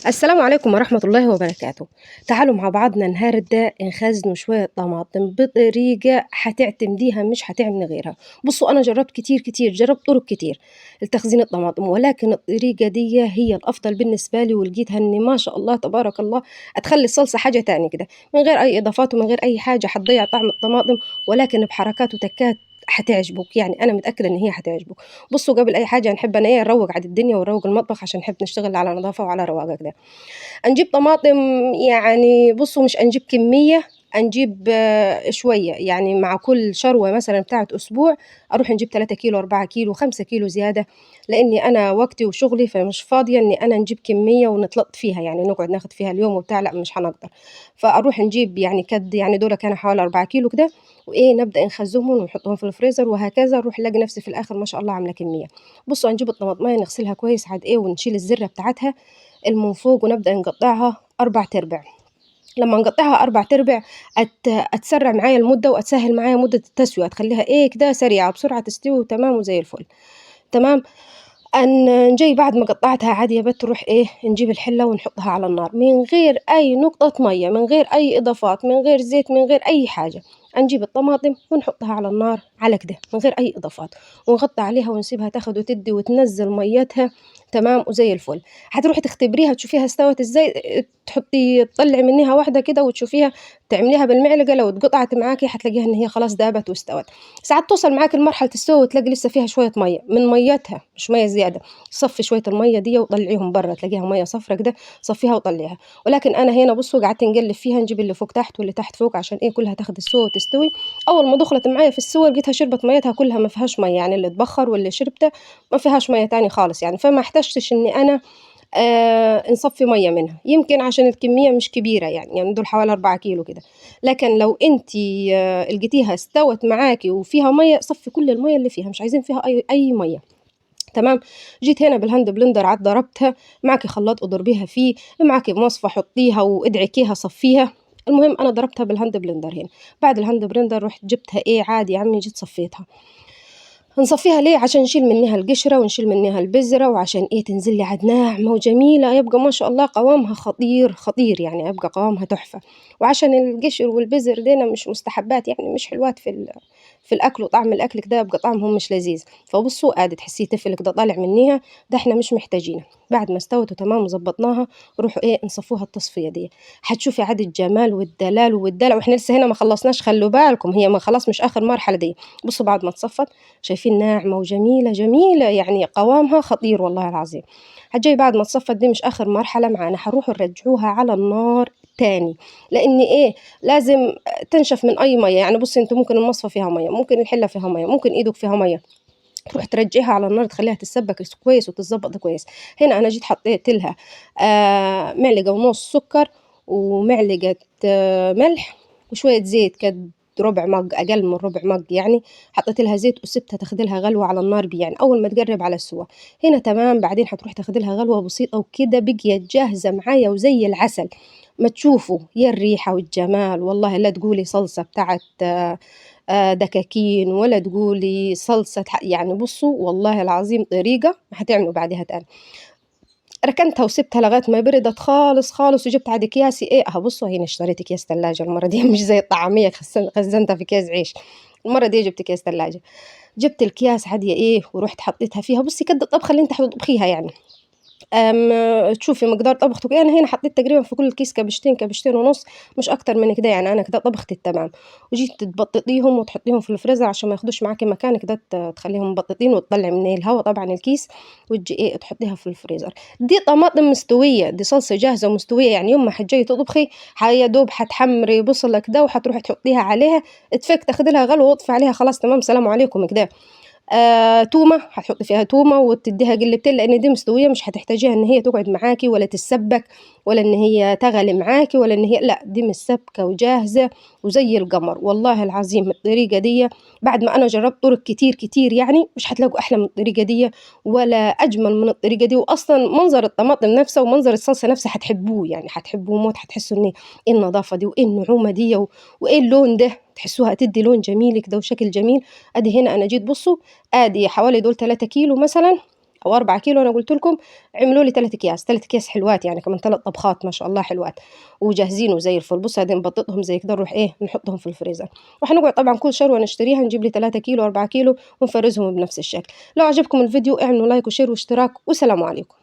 السلام عليكم ورحمة الله وبركاته. تعالوا مع بعضنا النهاردة نخزنوا شوية طماطم بطريقة حتعتمديها مش حتعملي غيرها. بصوا أنا جربت كتير جربت طرق كتير لتخزين الطماطم، ولكن الطريقة دي هي الأفضل بالنسبة لي، ولقيتها إن ما شاء الله تبارك الله هتخلي الصلصة حاجة تانية كده من غير أي إضافات ومن غير أي حاجة حتضيع طعم الطماطم، ولكن بحركات وتكات حتعجبك. يعني أنا متأكدة إن هي حتعجبك. بصوا قبل أي حاجة نحب أنا نروق على الدنيا ونروق المطبخ عشان نحب نشتغل على نظافة وعلى رواقة كده. هنجيب طماطم، يعني بصوا مش هنجيب كمية، هنجيب شوية، يعني مع كل شروة مثلا بتاعت أسبوع أروح نجيب 3 كيلو 4 كيلو 5 كيلو زيادة، لأني أنا وقتي وشغلي فمش فاضية إني أنا نجيب كمية ونطلط فيها، يعني نقعد ناخد فيها اليوم وبتاع، لا مش هنقدر. فأروح نجيب يعني كد، يعني دول كانوا حوالي 4 كيلو كده، وإيه نبدأ نخزنهم ونحطهم في الفريزر وهكذا. أروح ألاقي نفسي في الآخر ما شاء الله عاملة كمية. بصوا هنجيب الطماطمية نغسلها كويس عاد إيه، ونشيل الزرة بتاعتها من فوق ونبدأ نقطعها 4 تربع. لما نقطعها 4 تربع هتسرع معايا المدة وهتسهل معايا مدة التسوية، هتخليها إيه كده سريعة بسرعة تستوي وتمام وزي الفل. تمام. نجي بعد ما قطعتها عادي يا بت، تروح إيه نجيب الحلة ونحطها على النار من غير أي نقطة مية، من غير أي إضافات، من غير زيت، من غير أي حاجة. نجيب الطماطم ونحطها على النار على كده من غير أي إضافات، ونغطي عليها ونسيبها تاخد وتدي وتنزل ميتها تمام وزي الفل. هتروحي تختبريها تشوفيها استوت ازاي، تحطي تطلعي منها واحدة كده وتشوفيها، تعمليها بالمعلقة، لو اتقطعت معاكي هتلاقيها ان هي خلاص دابت واستوت. ساعات توصل معاكي لمرحلة السوا وتلاقي لسه فيها شوية مية من ميتها مش مية زيادة، صفي شوية المية دي وطلعيهم برا، تلاقيها مية صفرة كده، صفيها وطلعيها. ولكن انا هنا بصوا قعدت نقلب فيها، نجيب اللي فوق تحت واللي تحت فوق عشان ايه كلها تاخد السوا وتستوي. اول ما دخلت معايا في السوا لقيتها شربت ميتها كلها، ما فيهاش مية، يعني اللي اتبخر واللي شربته ما فيهاش مية تاني خالص، يعني فما احتجتش اني انا نصفي مية منها، يمكن عشان الكمية مش كبيرة، يعني دول حوالي 4 كيلو كده. لكن لو انتي لقيتيها استوت معاكي وفيها مية، صفي كل المية اللي فيها، مش عايزين فيها أي مية. تمام. جيت هنا بالهاند بلندر عاد ضربتها، معاكي خلاط اضربيها فيه، معاكي مصفى حطيها وادعكيها صفيها. المهم انا ضربتها بالهاند بلندر هنا. بعد الهاند بلندر رحت جبتها ايه عادي يا عمي، جيت صفيتها. هنصفيها ليه؟ عشان نشيل منها القشرة ونشيل منها البذرة، وعشان ايه تنزل لي عاد ناعمة وجميلة، يبقى ما شاء الله قوامها خطير، يعني يبقى قوامها تحفة. وعشان القشر والبذر دينا مش مستحبات، يعني مش حلوات في الاكل، وطعم الاكل كده يبقى طعمهم مش لذيذ. فبصوا ادي تحسيه تفل كده طالع منيها، ده احنا مش محتاجينه. بعد ما استوت وتمام وظبطناها، روحوا ايه نصفوها التصفية دي، هتشوفي عاد الجمال والدلال والدلع. واحنا لسه هنا ما خلصناش، خلوا بالكم هي ما خلاص مش اخر مرحلة دي. بصوا بعد ما تصفت شايفين ناعمة وجميلة، يعني قوامها خطير والله العظيم. هتجي بعد ما تصفت دي مش آخر مرحلة معانا، هنروحوا نرجعوها على النار تاني، لأن إيه لازم تنشف من أي مية. يعني بصي انتوا ممكن المصفى فيها مية، ممكن الحلة فيها مية، ممكن إيدك فيها مية، تروح ترجعيها على النار تخليها تتسبك كويس وتتظبط كويس. هنا أنا جيت حطيت لها معلقة ونص سكر، ومعلقة ملح، وشوية زيت كد ربع مج، أقل من ربع مج يعني. حطيت لها زيت وسبتها تاخد لها غلوة على النار بي، يعني أول ما تقرب على السوا هنا تمام. بعدين هتروح تاخد لها غلوة بسيطة وكده بقيت جاهزة معايا وزي العسل. ما تشوفوا يا الريحة والجمال، والله لا تقولي صلصة بتاعت دكاكين، ولا تقولي صلصة يعني بصوا والله العظيم طريقة ما هتعملوا بعدها تاني. ركنتها وسبتها لغاية ما بردت خالص، وجبت عاد أكياسي إيه بصوا هنا اشتريت أكياس تلاجة المرة دي مش زي الطعمية خزنتها في كيس عيش. المرة دي جبت أكياس تلاجة، جبت الأكياس عادية إيه ورحت حطيتها فيها. بصي كد الطبخة اللي أنت حتطبخيها يعني، تشوفي مقدار طبختك. أنا هنا حطيت تقريبا في كل كيس كبشتين كبشتين ونص، مش أكتر من كده، يعني أنا كده طبخت التمام. وجيت تبططيهم وتحطيهم في الفريزر عشان ما ياخدوش معاكي مكان كده، تخليهم مبططين وتطلع من الهواء طبعا الكيس، وتجي إيه تحطيها في الفريزر. دي طماطم مستوية، دي صلصة جاهزة ومستوية، يعني يوم ما حتجي تطبخي يا دوب حتحمري بصلة كده وحتروحي تحطيها عليها، تفك تاخدي لها غلوة وتطفي عليها خلاص تمام سلام عليكم كده. تومة هتحطي فيها تومة وتديها قلبتين، لأن دي مستوية مش هتحتاجيها إن هي تقعد معاكي ولا تتسبك، ولا إن هي تغلي معاكي، ولا إن هي لا، دي متسبكة وجاهزة وزي القمر. والله العظيم الطريقة دي بعد ما أنا جربت طرق كتير يعني مش هتلاقوا أحلى من الطريقة دي ولا أجمل من الطريقة دي. وأصلا منظر الطماطم نفسه ومنظر الصلصة نفسه هتحبوه، يعني هتحبوه موت، هتحسوا إن إيه النظافة دي وإيه النعومة دي وإيه اللون ده، تحسوها تدي لون جميل كده وشكل جميل. أدي هنا أنا جيت بصوا ادي حوالي دول 3 كيلو مثلا، أو 4 كيلو أنا قُلت لكم اعملوا لي 3 أكياس، 3 أكياس حلوات يعني كمان 3 طبخات ما شاء الله حلوات، وجاهزين وزي الفل. بُص هادي نبططهم زي كده نروح إيه نحطهم في الفريزر، وحنقعد طبعًا كل شروة نشتريها نجيب لي 3 كيلو، 4 كيلو ونفرزهم بنفس الشكل. لو عجبكم الفيديو اعملوا لايك وشير واشتراك، والسلام عليكم.